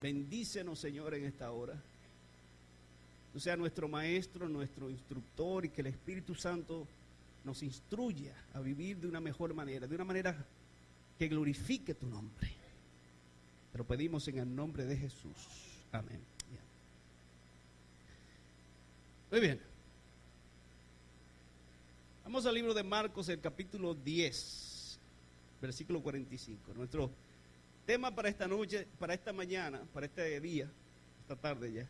Bendícenos, Señor, en esta hora. Tú seas nuestro maestro, nuestro instructor, y que el Espíritu Santo nos instruya a vivir de una mejor manera, de una manera que glorifique tu nombre. Te lo pedimos en el nombre de Jesús. Amén. Muy bien. Vamos al libro de Marcos, el capítulo 10, versículo 45. Nuestro tema para esta noche, para esta mañana, para este día, esta tarde ya,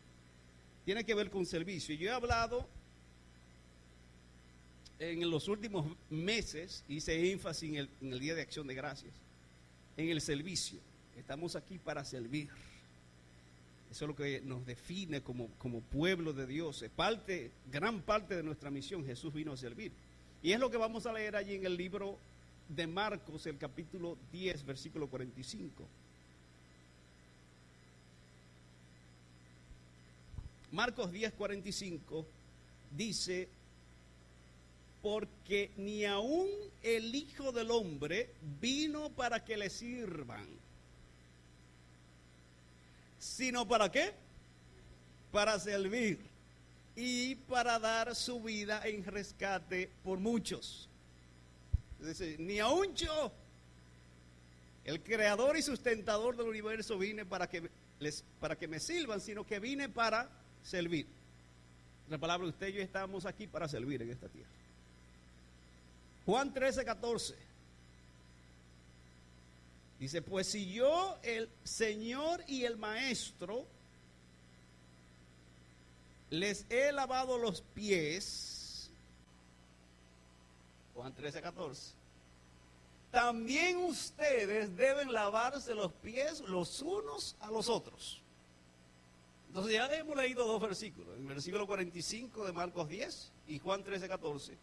tiene que ver con servicio. Yo he hablado en los últimos meses, hice énfasis en el Día de Acción de Gracias, en el servicio. Estamos aquí para servir. Eso es lo que nos define como pueblo de Dios. Es gran parte de nuestra misión. Jesús vino a servir. Y es lo que vamos a leer allí en el libro de Marcos, el capítulo 10, versículo 45. Marcos 10, 45 dice: porque ni aun el Hijo del Hombre vino para que le sirvan, sino ¿para qué? Para servir y para dar su vida en rescate por muchos. Dice, ni aun yo, el creador y sustentador del universo, vine para que me sirvan, sino que vine para servir. La palabra, usted y yo estamos aquí para servir en esta tierra. Juan 13, 14 dice: pues si yo, el Señor y el Maestro, les he lavado los pies, Juan 13, 14, también ustedes deben lavarse los pies los unos a los otros. Entonces ya hemos leído dos versículos, el versículo 45 de Marcos 10 y Juan 13, 14.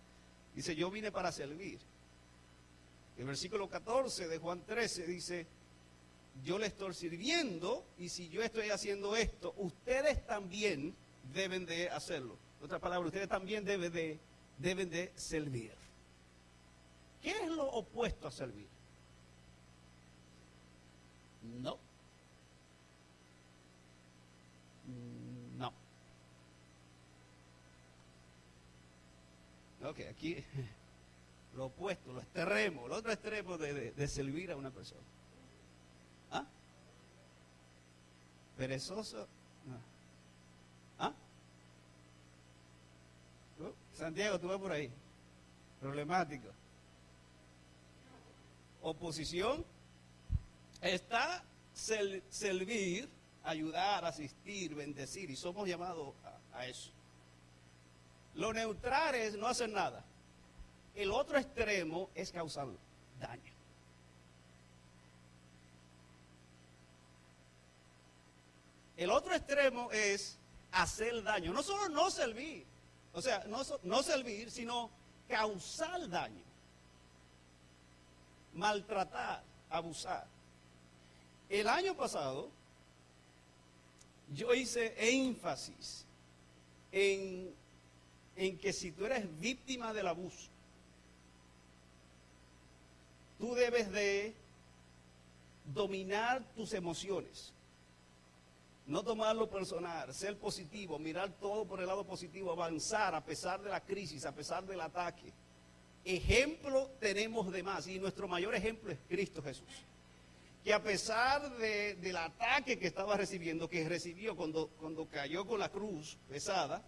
Dice, yo vine para servir. El versículo 14 de Juan 13 dice, yo le estoy sirviendo, y si yo estoy haciendo esto, ustedes también deben de hacerlo. En otras palabras, ustedes también deben de servir. ¿Qué es lo opuesto a servir? No. No. Ok, aquí lo opuesto, lo extremo, el otro extremo de servir a una persona. ¿Ah? Perezoso. No. ¿Ah? Santiago, tú vas por ahí. Problemático. Oposición. Está servir, ayudar, asistir, bendecir, y somos llamados a eso. Lo neutral es no hacer nada. El otro extremo es causar daño. El otro extremo es hacer daño. No solo no servir, o sea, no servir, sino causar daño. Maltratar, abusar. El año pasado yo hice énfasis en que si tú eres víctima del abuso, tú debes de dominar tus emociones, no tomarlo personal, ser positivo, mirar todo por el lado positivo, avanzar a pesar de la crisis, a pesar del ataque. Ejemplo tenemos de más, y nuestro mayor ejemplo es Cristo Jesús, que a pesar del ataque que estaba recibiendo, que recibió cuando cayó con la cruz pesada,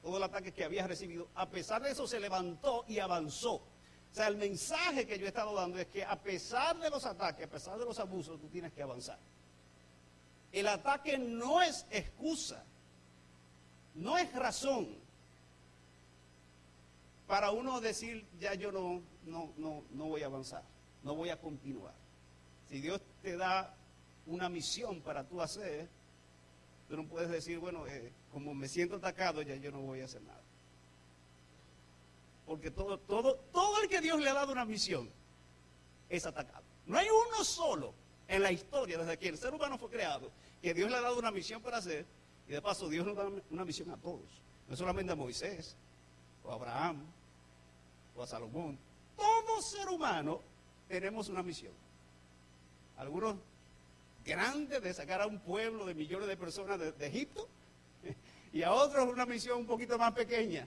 todo el ataque que había recibido, a pesar de eso se levantó y avanzó. O sea, el mensaje que yo he estado dando es que a pesar de los ataques, a pesar de los abusos, tú tienes que avanzar. El ataque no es excusa, no es razón para uno decir, ya yo no voy a avanzar, no voy a continuar. Si Dios te da una misión para tú hacer, tú no puedes decir, bueno, como me siento atacado, ya yo no voy a hacer nada. Porque todo el que Dios le ha dado una misión es atacado. No hay uno solo en la historia, desde que el ser humano fue creado, que Dios le ha dado una misión para hacer, y de paso Dios nos da una misión a todos. No solamente a Moisés, o a Abraham, o a Salomón. Todo ser humano tenemos una misión. Algunos grande de sacar a un pueblo de millones de personas de Egipto, y a otros una misión un poquito más pequeña,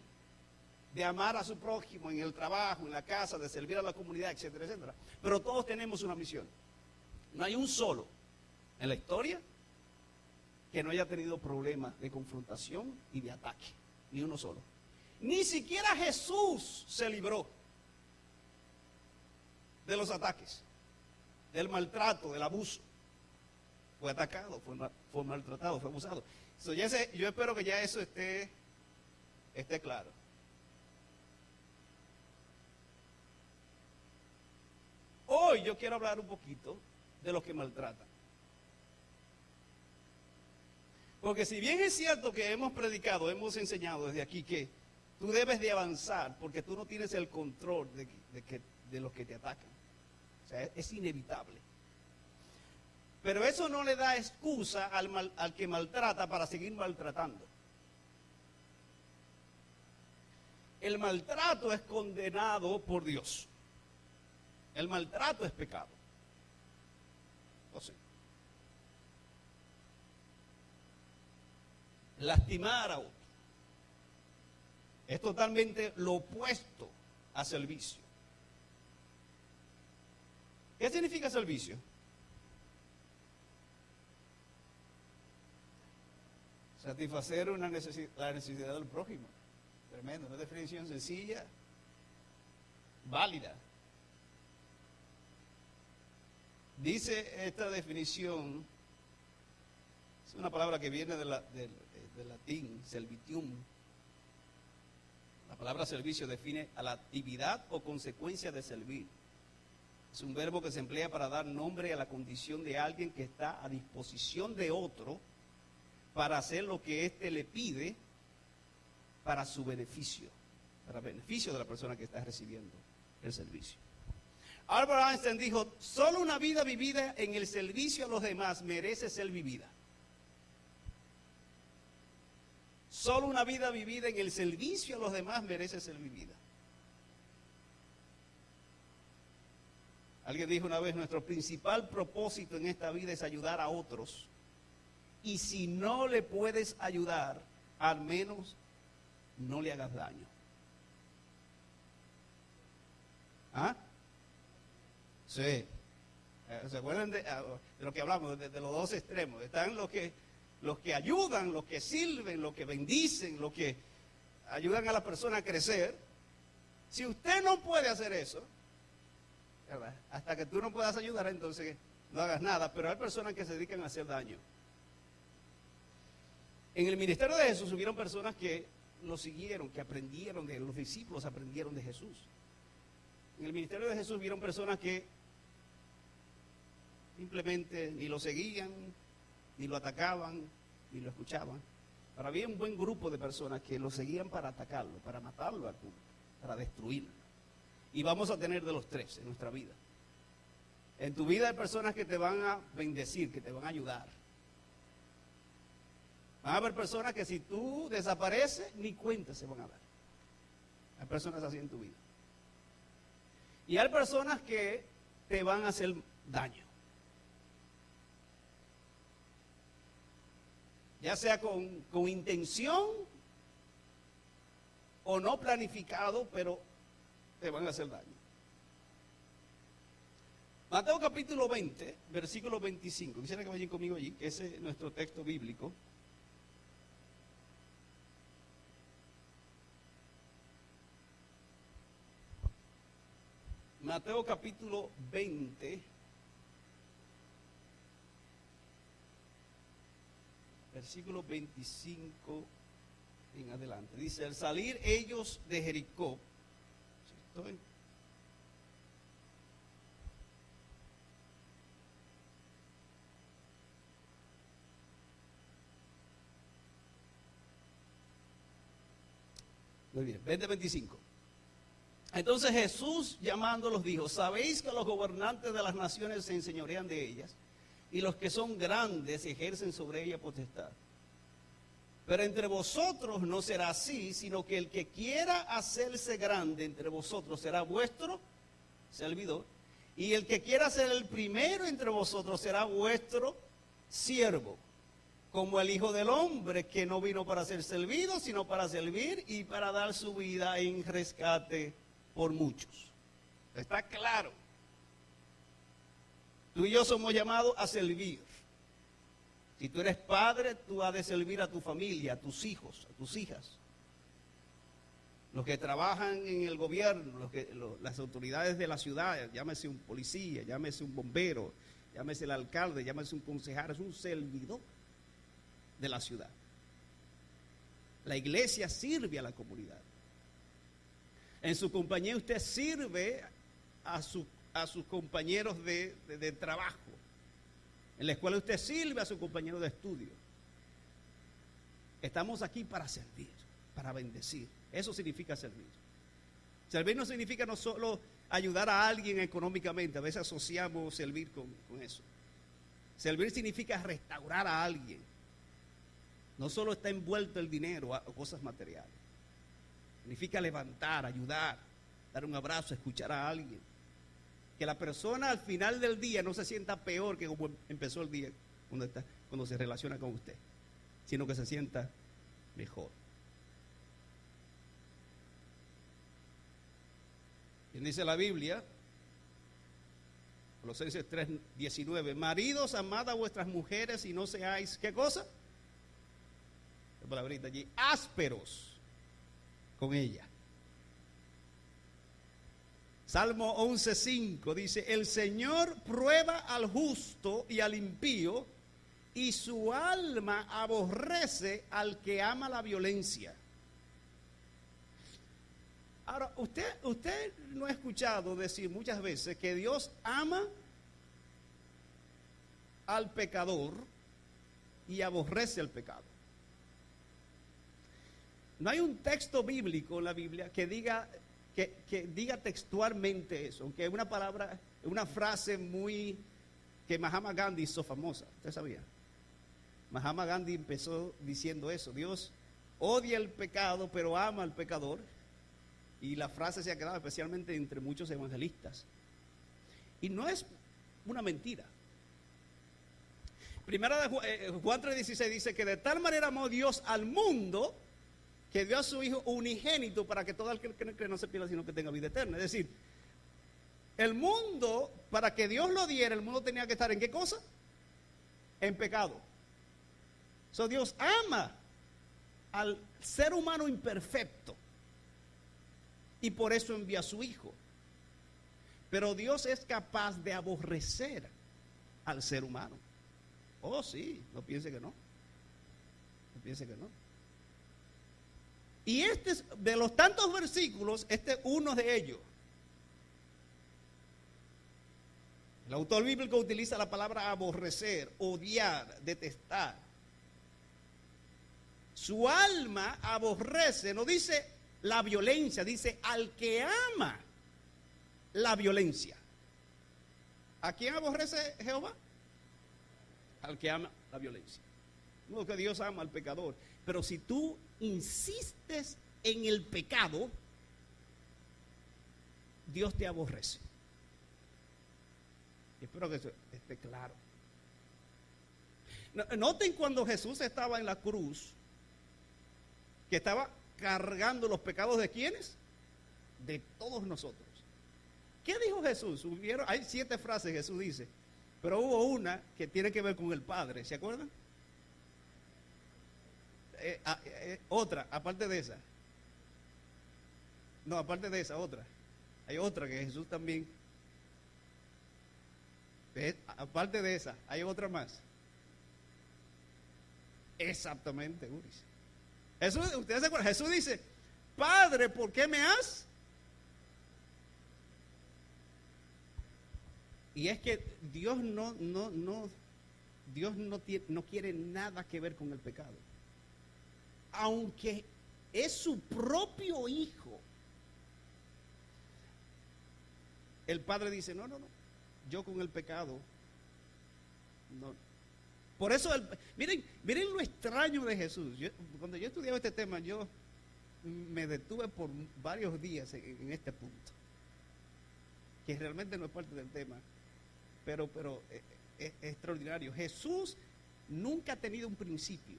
de amar a su prójimo en el trabajo, en la casa, de servir a la comunidad, etcétera, etcétera. Pero todos tenemos una misión. No hay un solo en la historia que no haya tenido problemas de confrontación y de ataque, ni uno solo. Ni siquiera Jesús se libró de los ataques, del maltrato, del abuso. Fue atacado, fue maltratado, fue abusado. Yo espero que ya eso esté claro. Hoy yo quiero hablar un poquito de los que maltratan. Porque si bien es cierto que hemos predicado, hemos enseñado desde aquí que tú debes de avanzar porque tú no tienes el control de los que te atacan. O sea, es inevitable. Pero eso no le da excusa al que maltrata para seguir maltratando. El maltrato es condenado por Dios. El maltrato es pecado. Entonces, lastimar a otro es totalmente lo opuesto a servicio. ¿Qué significa servicio? Satisfacer la necesidad del prójimo. Tremendo, una definición sencilla, válida. Dice esta definición, es una palabra que viene del latín, servitium. La palabra servicio define a la actividad o consecuencia de servir. Es un verbo que se emplea para dar nombre a la condición de alguien que está a disposición de otro para hacer lo que éste le pide para su beneficio, para beneficio de la persona que está recibiendo el servicio. Albert Einstein dijo, solo una vida vivida en el servicio a los demás merece ser vivida. Solo una vida vivida en el servicio a los demás merece ser vivida. Alguien dijo una vez, nuestro principal propósito en esta vida es ayudar a otros. Y si no le puedes ayudar, al menos no le hagas daño. ¿Ah? Sí. ¿Se acuerdan de lo que hablamos, de los dos extremos? Están los que ayudan, los que sirven, los que bendicen, los que ayudan a la persona a crecer. Si usted no puede hacer eso, ¿verdad? Hasta que tú no puedas ayudar, entonces no hagas nada. Pero hay personas que se dedican a hacer daño. En el ministerio de Jesús hubieron personas que lo siguieron, que aprendieron de los discípulos, aprendieron de Jesús. En el ministerio de Jesús hubieron personas que simplemente ni lo seguían, ni lo atacaban, ni lo escuchaban. Pero había un buen grupo de personas que lo seguían para atacarlo, para matarlo al punto, para destruirlo. Y vamos a tener de los tres en nuestra vida. En tu vida hay personas que te van a bendecir, que te van a ayudar. Van a haber personas que si tú desapareces, ni cuenta se van a dar. Hay personas así en tu vida. Y hay personas que te van a hacer daño. Ya sea con intención o no planificado, pero te van a hacer daño. Mateo capítulo 20, versículo 25. Quisiera que vayan conmigo allí, que ese es nuestro texto bíblico. Mateo capítulo 20, versículo 25 en adelante. Dice, al salir ellos de Jericó, ¿sí estoy? Muy bien, 20:25. Entonces Jesús llamándolos dijo, ¿sabéis que los gobernantes de las naciones se enseñorean de ellas? Y los que son grandes ejercen sobre ella potestad. Pero entre vosotros no será así, sino que el que quiera hacerse grande entre vosotros será vuestro servidor. Y el que quiera ser el primero entre vosotros será vuestro siervo, como el Hijo del Hombre, que no vino para ser servido, sino para servir y para dar su vida en rescate por muchos. ¿Está claro? Tú y yo somos llamados a servir. Si tú eres padre, tú has de servir a tu familia, a tus hijos, a tus hijas. Los que trabajan en el gobierno, las autoridades de la ciudad, llámese un policía, llámese un bombero, llámese el alcalde, llámese un concejal, es un servidor de la ciudad. La iglesia sirve a la comunidad. En su compañía usted sirve a sus compañeros de trabajo. En la escuela usted sirve a su compañero de estudio. Estamos aquí para servir, para bendecir. Eso significa servir. Servir no significa no solo ayudar a alguien económicamente. A veces asociamos servir con eso. Servir significa restaurar a alguien. No solo está envuelto el dinero o cosas materiales. Significa levantar, ayudar, dar un abrazo, escuchar a alguien. Que la persona al final del día no se sienta peor que como empezó el día cuando se relaciona con usted, sino que se sienta mejor. Y dice la Biblia, Colosenses 3:19, maridos, amad a vuestras mujeres y no seáis, ¿qué cosa? La palabrita allí, ásperos con ella. Salmo 11:5 dice, el Señor prueba al justo y al impío, y su alma aborrece al que ama la violencia. Ahora, usted no ha escuchado decir muchas veces que Dios ama al pecador y aborrece el pecado. No hay un texto bíblico en la Biblia que diga textualmente eso, aunque es una palabra, una frase que Mahatma Gandhi hizo famosa. ¿Usted sabía? Mahatma Gandhi empezó diciendo eso: Dios odia el pecado, pero ama al pecador. Y la frase se ha quedado especialmente entre muchos evangelistas. Y no es una mentira. Primera de Juan 3:16 dice que de tal manera amó Dios al mundo que dio a su Hijo unigénito para que todo el que cree no se pierda, sino que tenga vida eterna. Es decir, el mundo, para que Dios lo diera, el mundo tenía que estar ¿en qué cosa? En pecado. So, Dios ama al ser humano imperfecto y por eso envía a su Hijo. Pero Dios es capaz de aborrecer al ser humano. Oh, sí, no piense que no. No piense que no. Y de los tantos versículos, este es uno de ellos. El autor bíblico utiliza la palabra aborrecer, odiar, detestar. Su alma aborrece, no dice la violencia, dice al que ama la violencia. ¿A quién aborrece Jehová? Al que ama la violencia. No, que Dios ama al pecador. Pero si tú insistes en el pecado, Dios te aborrece. Y espero que eso esté claro. Noten cuando Jesús estaba en la cruz, que estaba cargando los pecados de ¿quiénes? De todos nosotros. ¿Qué dijo Jesús? Hay 7 frases que Jesús dice, pero hubo una que tiene que ver con el Padre, ¿se acuerdan? Otra, aparte de esa. No, aparte de esa, otra. Hay otra que Jesús también. Aparte de esa, hay otra más. Exactamente, Uris. Jesús, ustedes se acuerdan, Jesús dice, Padre, ¿por qué me has? Y es que Dios Dios no quiere nada que ver con el pecado. Aunque es su propio Hijo, el Padre dice, no, yo con el pecado, no. Por eso, miren lo extraño de Jesús. Cuando yo estudiaba este tema, yo me detuve por varios días en este punto, que realmente no es parte del tema, pero es extraordinario. Jesús nunca ha tenido un principio.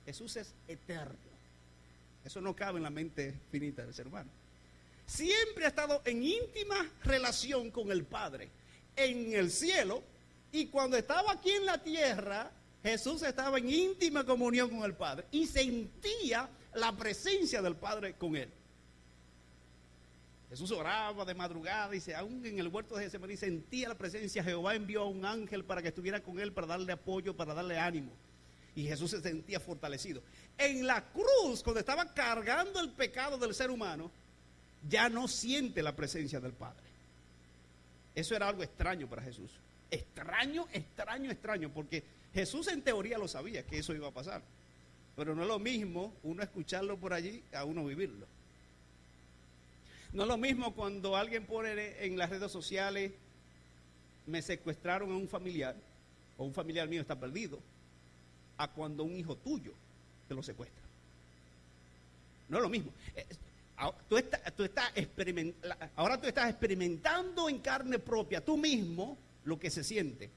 Jesús es eterno. Eso no cabe en la mente finita del ser humano. Siempre ha estado en íntima relación con el Padre en el cielo, y cuando estaba aquí en la tierra, Jesús estaba en íntima comunión con el Padre y sentía la presencia del Padre con él. Jesús oraba de madrugada, dice, aún en el huerto de Getsemaní sentía la presencia. Jehová envió a un ángel para que estuviera con él, para darle apoyo, para darle ánimo. Y Jesús se sentía fortalecido. En la cruz, cuando estaba cargando el pecado del ser humano, ya no siente la presencia del Padre. Eso era algo extraño para Jesús. Extraño, porque Jesús en teoría lo sabía que eso iba a pasar. Pero no es lo mismo uno escucharlo por allí a uno vivirlo. No es lo mismo cuando alguien pone en las redes sociales, me secuestraron a un familiar, o un familiar mío está perdido, a cuando un hijo tuyo te lo secuestra. No es lo mismo. Ahora tú estás experimentando en carne propia, tú mismo, lo que se siente.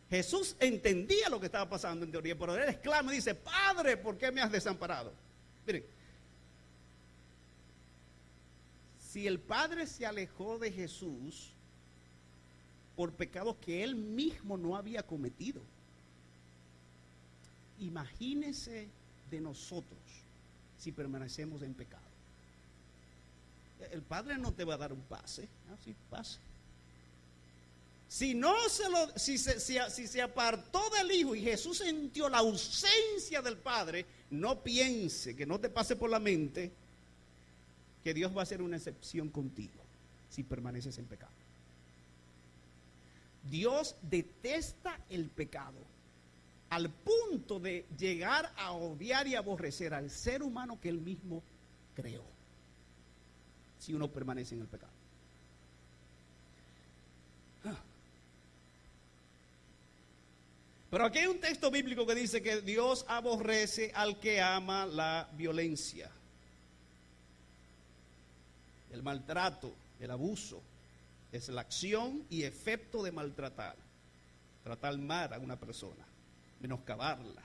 Jesús entendía lo que estaba pasando en teoría, pero él exclama y dice, Padre, ¿por qué me has desamparado? Miren, si el Padre se alejó de Jesús por pecados que él mismo no había cometido, imagínese de nosotros si permanecemos en pecado. El Padre no te va a dar un pase, así pase. Si se apartó del Hijo y Jesús sintió la ausencia del Padre, no piense, que no te pase por la mente que Dios va a hacer una excepción contigo si permaneces en pecado. Dios detesta el pecado al punto de llegar a odiar y aborrecer al ser humano que él mismo creó, si uno permanece en el pecado. Pero aquí hay un texto bíblico que dice que Dios aborrece al que ama la violencia, el maltrato, el abuso. Es la acción y efecto de maltratar, tratar mal a una persona, menoscabarla,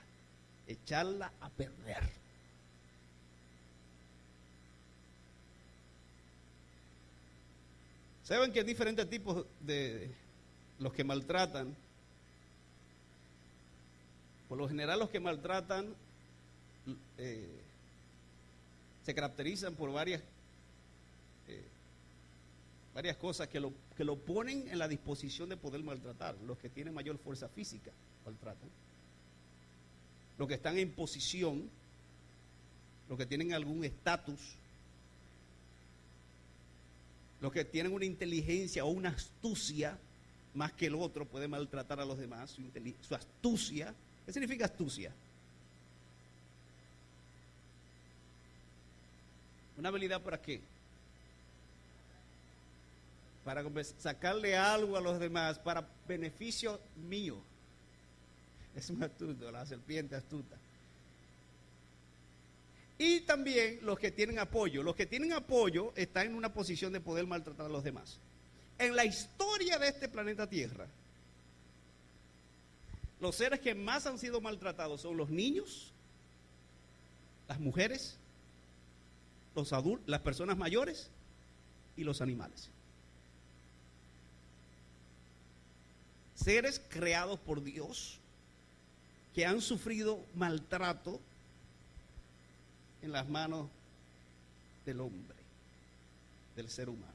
echarla a perder. ¿Saben que hay diferentes tipos de los que maltratan? Por lo general los que maltratan se caracterizan por varias cosas que lo ponen en la disposición de poder maltratar. Los que tienen mayor fuerza física maltratan. Los que están en posición, los que tienen algún estatus, los que tienen una inteligencia o una astucia más que el otro pueden maltratar a los demás, su astucia. ¿Qué significa astucia? ¿Una habilidad para qué? Para sacarle algo a los demás, para beneficio mío. Es un astuto, la serpiente astuta. Y también los que tienen apoyo. Los que tienen apoyo están en una posición de poder maltratar a los demás. En la historia de este planeta Tierra, los seres que más han sido maltratados son los niños, las mujeres, los adultos, las personas mayores y los animales. Seres creados por Dios que han sufrido maltrato en las manos del hombre, del ser humano.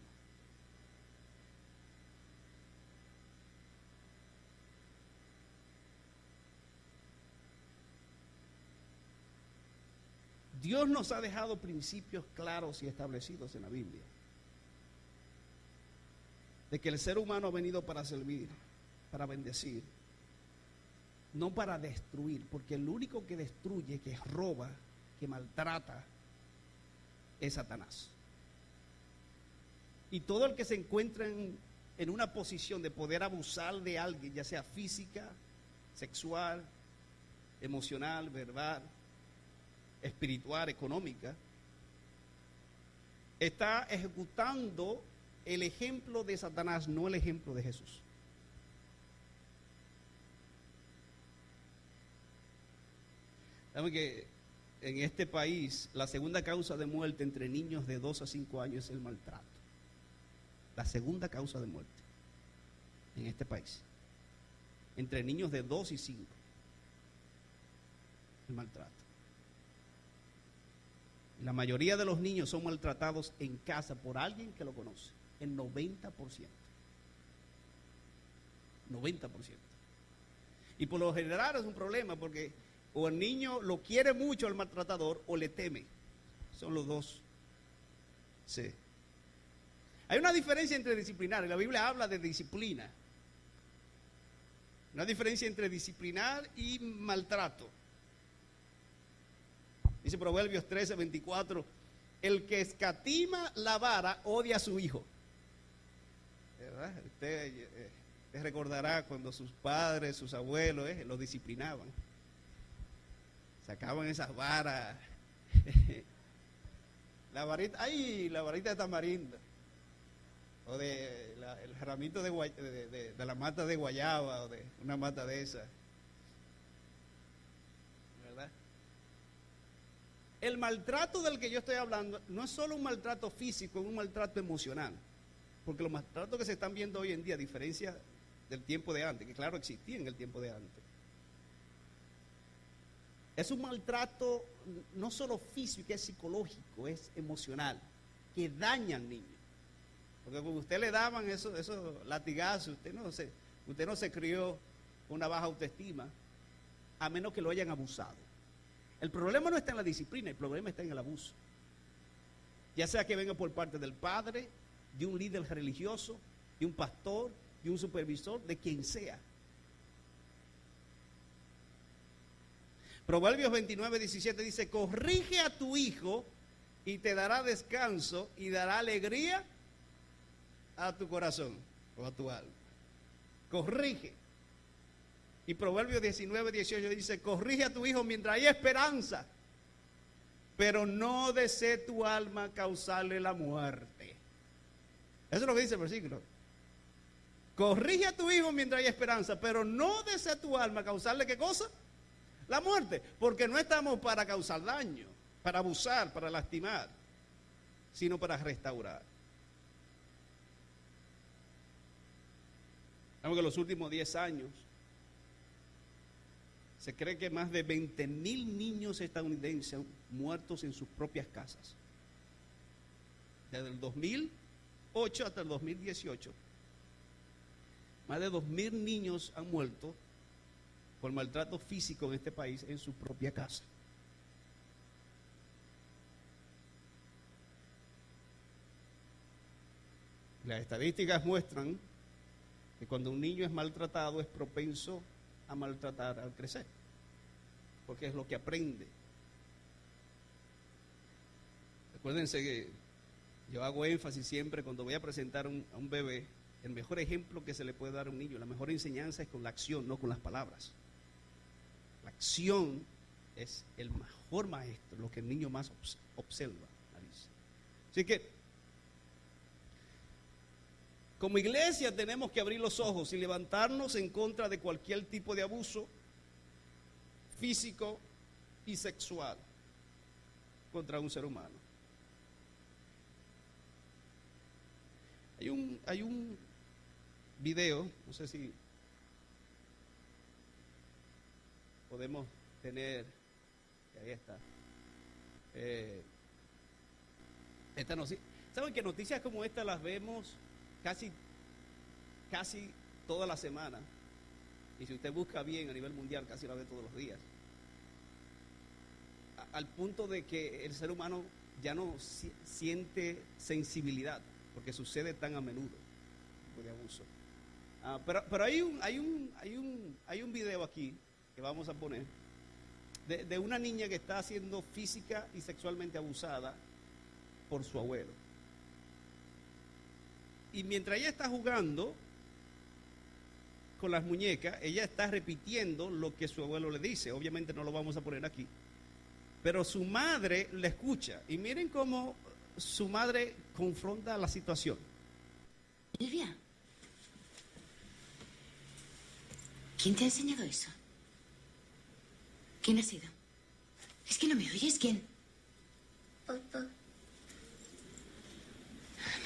Dios nos ha dejado principios claros y establecidos en la Biblia, de que el ser humano ha venido para servir, para bendecir, no para destruir, porque el único que destruye, que roba, que maltrata, es Satanás. Y todo el que se encuentra en una posición de poder abusar de alguien, ya sea física, sexual, emocional, verbal, espiritual, económica, está ejecutando el ejemplo de Satanás, no el ejemplo de Jesús. Saben que en este país la segunda causa de muerte entre niños de 2 a 5 años es el maltrato. La segunda causa de muerte en este país, entre niños de 2 y 5, el maltrato. La mayoría de los niños son maltratados en casa por alguien que lo conoce, el 90%. 90%. Y por lo general es un problema porque o el niño lo quiere mucho al maltratador o le teme. Son los dos. Sí. Hay una diferencia entre disciplinar. La Biblia habla de disciplina. Una diferencia entre disciplinar y maltrato. Dice Proverbios 13:24, el que escatima la vara odia a su hijo. ¿Verdad? Usted recordará cuando sus padres, sus abuelos los disciplinaban. Sacaban esas varas. La varita, ¡ay! La varita de tamarindo. O de el ramito de la mata de guayaba, o de una mata de esa. ¿Verdad? El maltrato del que yo estoy hablando no es solo un maltrato físico, es un maltrato emocional. Porque los maltratos que se están viendo hoy en día, a diferencia del tiempo de antes, que claro existía en el tiempo de antes, es un maltrato no solo físico, es psicológico, es emocional, que daña al niño. Porque cuando usted le daban esos latigazos, usted no se crió con una baja autoestima, a menos que lo hayan abusado. El problema no está en la disciplina, el problema está en el abuso. Ya sea que venga por parte del padre, de un líder religioso, de un pastor, de un supervisor, de quien sea. Proverbios 29:17 dice, corrige a tu hijo y te dará descanso y dará alegría a tu corazón o a tu alma. Corrige. Y Proverbios 19:18 dice, corrige a tu hijo mientras hay esperanza, pero no desee tu alma causarle la muerte. Eso es lo que dice el versículo. Corrige a tu hijo mientras hay esperanza, pero no desee tu alma causarle ¿qué cosa? La muerte. Porque no estamos para causar daño, para abusar, para lastimar, sino para restaurar. Sabemos que en los últimos 10 años se cree que más de 20,000 niños estadounidenses han muertos en sus propias casas. Desde el 2008 hasta el 2018. Más de 2,000 niños han muerto por maltrato físico en este país en su propia casa. Las estadísticas muestran que cuando un niño es maltratado es propenso a maltratar al crecer, porque es lo que aprende. Recuérdense que yo hago énfasis siempre cuando voy a presentar a un bebé, el mejor ejemplo que se le puede dar a un niño, la mejor enseñanza es con la acción, no con las palabras. La acción es el mejor maestro, lo que el niño más observa. Así que como iglesia tenemos que abrir los ojos y levantarnos en contra de cualquier tipo de abuso físico y sexual contra un ser humano. Hay un video, no sé si podemos tener, ahí está, esta noticia. ¿Saben que noticias como esta las vemos casi toda la semana? Y si usted busca bien a nivel mundial, casi la ve todos los días. Al punto de que el ser humano ya no siente sensibilidad, porque sucede tan a menudo de abuso. Pero hay un video aquí que vamos a poner de una niña que está siendo física y sexualmente abusada por su abuelo. Y mientras ella está jugando con las muñecas, ella está repitiendo lo que su abuelo le dice. Obviamente no lo vamos a poner aquí, pero su madre le escucha. Y miren cómo su madre confronta la situación. Silvia, ¿quién te ha enseñado eso? ¿Quién ha sido? Es que no me oyes. ¿Quién? Papá.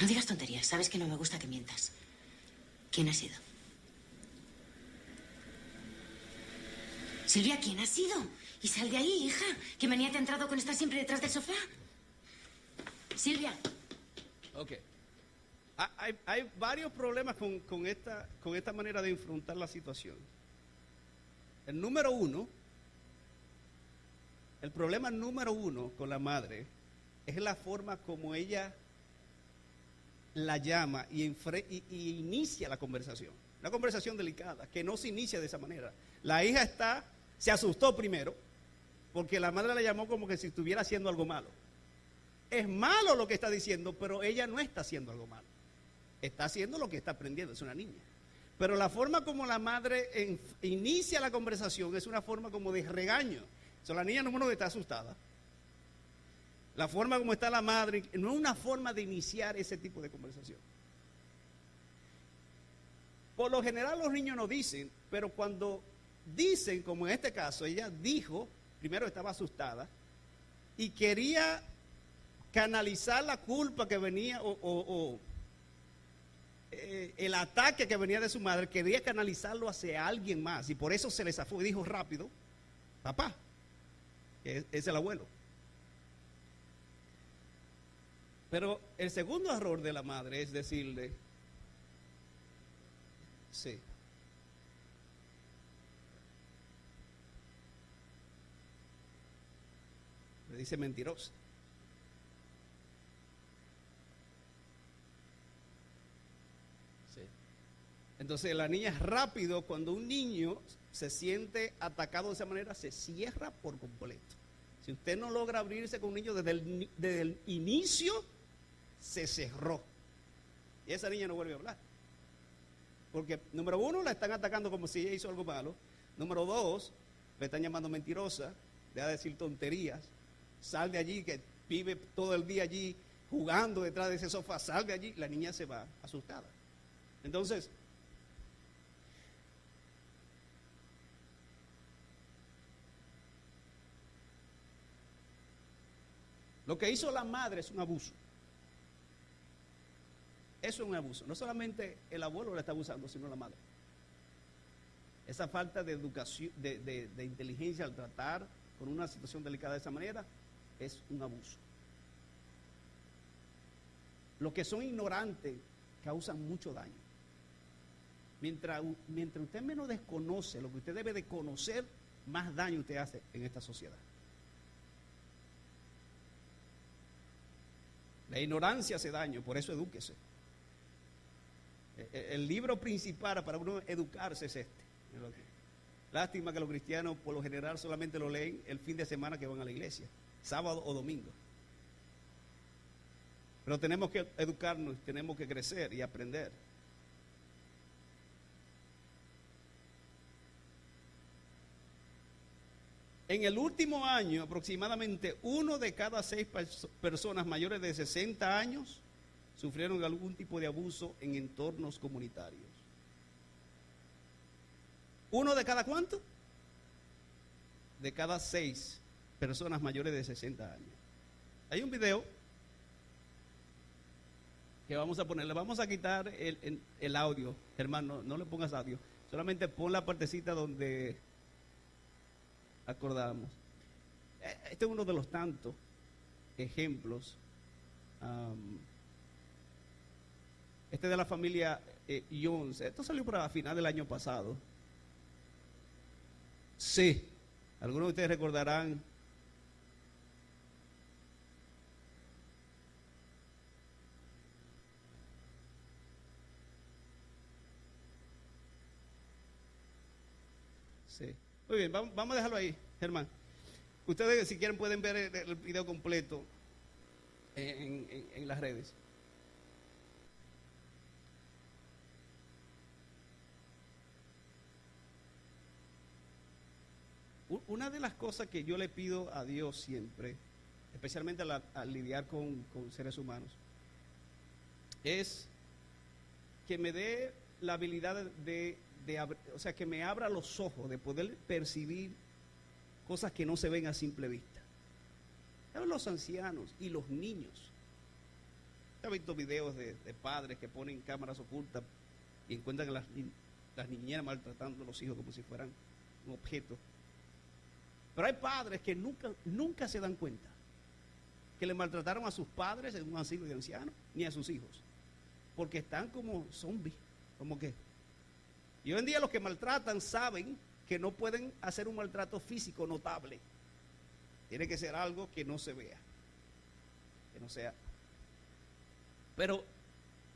No digas tonterías. Sabes que no me gusta que mientas. ¿Quién ha sido? Silvia, ¿quién ha sido? Y sal de ahí, hija. ¿Qué manía te ha entrado con estar siempre detrás del sofá? Silvia. Ok. Hay varios problemas con esta manera de enfrentar la situación. El problema número uno con la madre es la forma como ella la llama y inicia la conversación. Una conversación delicada, que no se inicia de esa manera. La hija se asustó primero, porque la madre la llamó como que si estuviera haciendo algo malo. Es malo lo que está diciendo, pero ella no está haciendo algo malo. Está haciendo lo que está aprendiendo, es una niña. Pero la forma como la madre inicia la conversación es una forma como de regaño. La niña número uno está asustada. La forma como está la madre no es una forma de iniciar ese tipo de conversación. Por lo general los niños no dicen, pero cuando dicen, como en este caso, ella dijo, primero estaba asustada y quería canalizar la culpa que venía el ataque que venía de su madre, quería canalizarlo hacia alguien más y por eso se le zafó y dijo rápido, papá, que es el abuelo. Pero el segundo error de la madre es decirle, sí. Le dice mentirosa. Sí. Entonces la niña es rápido, cuando un niño se siente atacado de esa manera, se cierra por completo. Si usted no logra abrirse con un niño desde el inicio, se cerró. Y esa niña no vuelve a hablar. Porque, número uno, la están atacando como si ella hizo algo malo. Número dos, le están llamando mentirosa, deja de decir tonterías. Sal de allí, que vive todo el día allí jugando detrás de ese sofá. Sal de allí, la niña se va asustada. Entonces, lo que hizo la madre es un abuso. Eso es un abuso. No solamente el abuelo la está abusando, sino la madre. Esa falta de educación, de inteligencia al tratar con una situación delicada de esa manera, es un abuso. Los que son ignorantes causan mucho daño. Mientras usted menos desconoce lo que usted debe de conocer, más daño usted hace en esta sociedad. La ignorancia hace daño, por eso edúquese. El libro principal para uno educarse es este. Lástima que los cristianos por lo general solamente lo leen el fin de semana que van a la iglesia, sábado o domingo. Pero tenemos que educarnos, tenemos que crecer y aprender. En el último año, aproximadamente 1 de cada 6 personas mayores de 60 años sufrieron algún tipo de abuso en entornos comunitarios. ¿1 de cada cuánto? De cada 6 personas mayores de 60 años. Hay un video que vamos a poner, le vamos a quitar el audio, hermano, no le pongas audio, solamente pon la partecita donde acordamos. Este es uno de los tantos ejemplos. Este de la familia Jones. Esto salió para final del año pasado. Sí, algunos de ustedes recordarán. Sí. Muy bien, vamos a dejarlo ahí, Germán. Ustedes, si quieren, pueden ver el video completo en las redes. Una de las cosas que yo le pido a Dios siempre, especialmente al lidiar con seres humanos, es que me dé la habilidad o sea, que me abra los ojos de poder percibir cosas que no se ven a simple vista. Los ancianos y los niños. He visto videos de padres que ponen cámaras ocultas y encuentran a las niñeras maltratando a los hijos como si fueran un objeto. Pero hay padres que nunca se dan cuenta que le maltrataron a sus padres en un asilo de ancianos, ni a sus hijos, porque están como zombies, como que. Y hoy en día los que maltratan saben que no pueden hacer un maltrato físico notable. Tiene que ser algo que no se vea, que no sea. Pero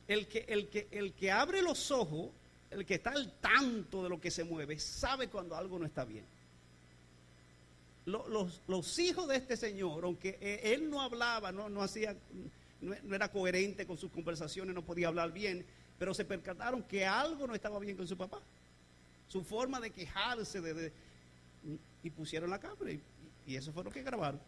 el que abre los ojos, el que está al tanto de lo que se mueve, sabe cuando algo no está bien. Los hijos de este señor, aunque él no hablaba, no era coherente con sus conversaciones, no podía hablar bien, pero se percataron que algo no estaba bien con su papá. Su forma de quejarse, y pusieron la cámara y eso fue lo que grabaron.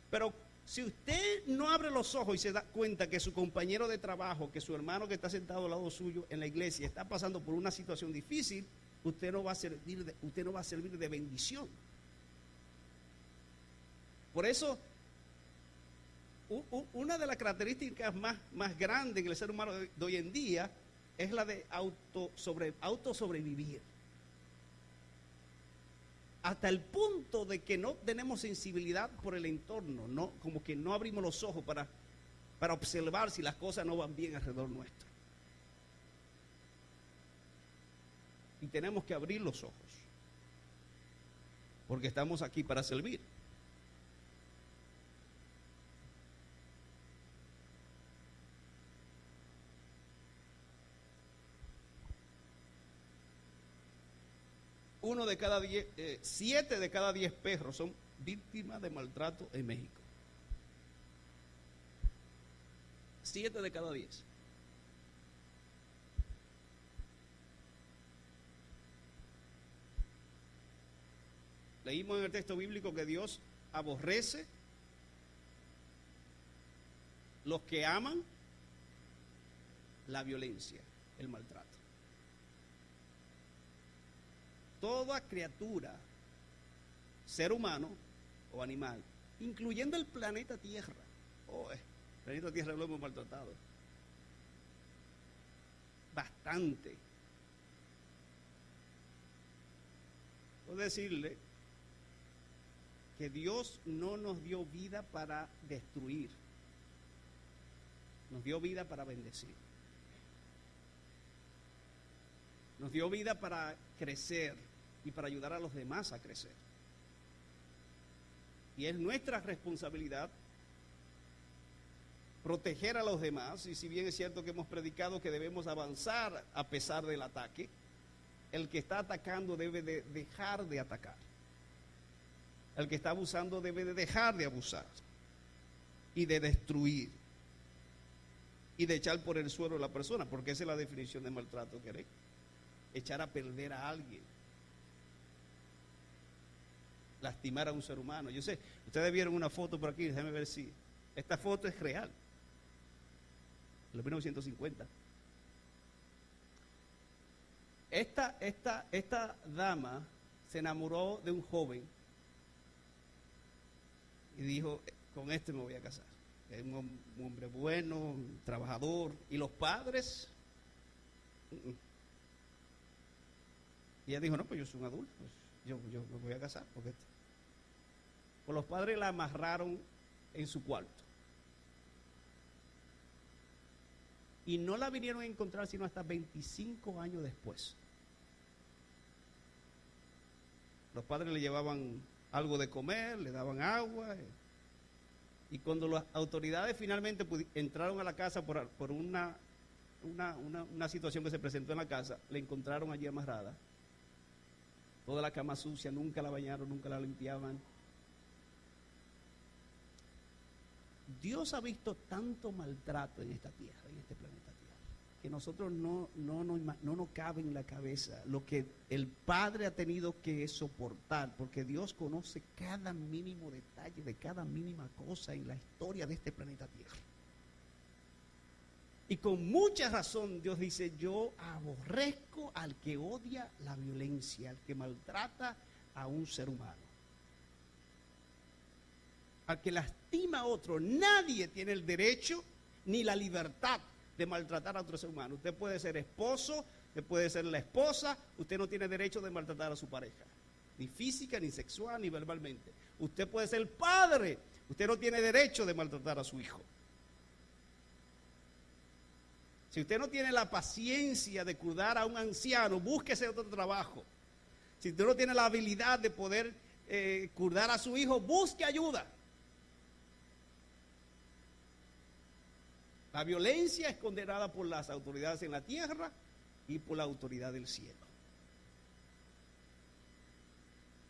Pero si usted no abre los ojos y se da cuenta que su compañero de trabajo, que su hermano que está sentado al lado suyo en la iglesia está pasando por una situación difícil, usted no va a servir de bendición. Por eso, una de las características más grandes en el ser humano de hoy en día es la de autosobrevivir. Hasta el punto de que no tenemos sensibilidad por el entorno, como que no abrimos los ojos para observar si las cosas no van bien alrededor nuestro. Y tenemos que abrir los ojos, porque estamos aquí para servir. Uno de cada 10, 7 de cada 10 perros son víctimas de maltrato en México. 7 de cada 10. Leímos en el texto bíblico que Dios aborrece los que aman la violencia, el maltrato. Toda criatura, ser humano o animal, incluyendo el planeta Tierra. El planeta Tierra lo hemos maltratado bastante. Puedo decirle que Dios no nos dio vida para destruir, nos dio vida para bendecir. Nos dio vida para crecer y para ayudar a los demás a crecer. Y es nuestra responsabilidad proteger a los demás, y si bien es cierto que hemos predicado que debemos avanzar a pesar del ataque, el que está atacando debe de dejar de atacar. El que está abusando debe de dejar de abusar y de destruir y de echar por el suelo a la persona, porque esa es la definición de maltrato, ¿queréis? Echar a perder a alguien, lastimar a un ser humano. Yo sé, ustedes vieron una foto por aquí, déjenme ver si esta foto es real, de los 1950. Esta dama se enamoró de un joven y dijo, con este me voy a casar. Es un hombre bueno, un trabajador. Y los padres, y ella dijo, no, pues yo soy un adulto, pues yo me voy a casar. Pues los padres la amarraron en su cuarto. Y no la vinieron a encontrar sino hasta 25 años después. Los padres le llevaban algo de comer, le daban agua. Y cuando las autoridades finalmente entraron a la casa por una situación que se presentó en la casa, le encontraron allí amarrada. Toda la cama sucia, nunca la bañaron, nunca la limpiaban. Dios ha visto tanto maltrato en esta tierra, en este planeta Tierra, que nosotros no nos cabe en la cabeza lo que el Padre ha tenido que soportar, porque Dios conoce cada mínimo detalle de cada mínima cosa en la historia de este planeta Tierra. Y con mucha razón Dios dice, yo aborrezco al que odia la violencia, al que maltrata a un ser humano. al que lastima a otro, nadie tiene el derecho ni la libertad de maltratar a otro ser humano. Usted puede ser esposo, usted puede ser la esposa, usted no tiene derecho de maltratar a su pareja, ni física, ni sexual, ni verbalmente. Usted puede ser padre, usted no tiene derecho de maltratar a su hijo. Si usted no tiene la paciencia de cuidar a un anciano, búsquese otro trabajo. Si usted no tiene la habilidad de poder cuidar a su hijo, busque ayuda. La violencia es condenada por las autoridades en la tierra y por la autoridad del cielo.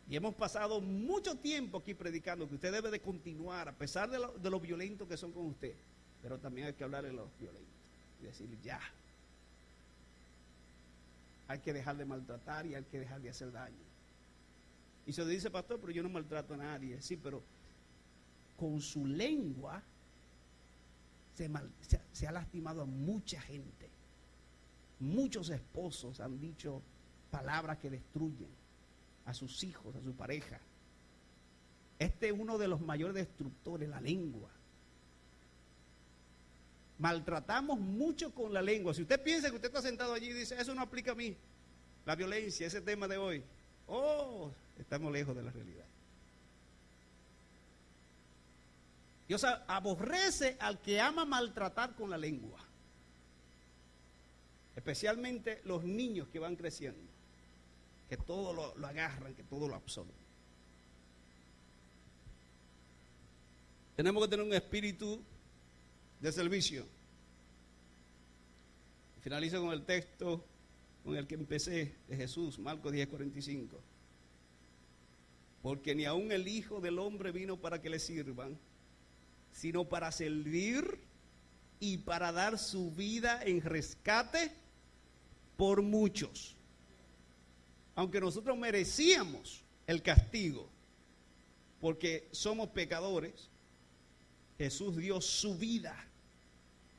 Y hemos pasado mucho tiempo aquí predicando que usted debe de continuar, a pesar de lo violentos que son con usted, pero también hay que hablarle a los violentos y decirle ya. Hay que dejar de maltratar y hay que dejar de hacer daño. Y se dice, pastor, pero yo no maltrato a nadie. Sí, pero con su lengua se ha lastimado a mucha gente. Muchos esposos han dicho palabras que destruyen a sus hijos, a su pareja. Este es uno de los mayores destructores, la lengua. Maltratamos mucho con la lengua. Si usted piensa que usted está sentado allí y dice, eso no aplica a mí, la violencia, ese tema de hoy, estamos lejos de la realidad. Dios aborrece al que ama maltratar con la lengua, especialmente los niños que van creciendo, que todo lo agarran, que todo lo absorben. Tenemos que tener un espíritu de servicio. Finalizo con el texto con el que empecé de Jesús, Marcos 10:45. Porque ni aun el Hijo del Hombre vino para que le sirvan, sino para servir y para dar su vida en rescate por muchos. Aunque nosotros merecíamos el castigo, porque somos pecadores, Jesús dio su vida,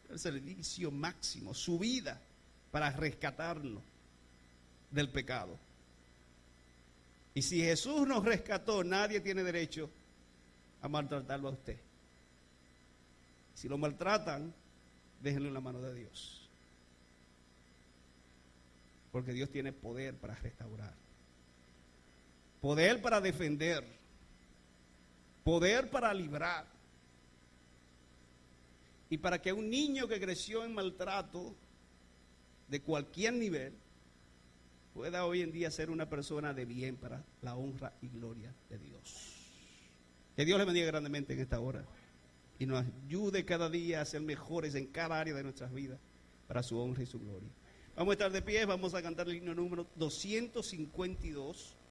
el servicio máximo, su vida para rescatarnos del pecado. Y si Jesús nos rescató, nadie tiene derecho a maltratarlo a usted. Si lo maltratan, déjenlo en la mano de Dios. Porque Dios tiene poder para restaurar, poder para defender, poder para librar. Y para que un niño que creció en maltrato de cualquier nivel pueda hoy en día ser una persona de bien para la honra y gloria de Dios. Que Dios le bendiga grandemente en esta hora y nos ayude cada día a ser mejores en cada área de nuestras vidas para su honra y su gloria. Vamos a estar de pie, vamos a cantar el himno número 252.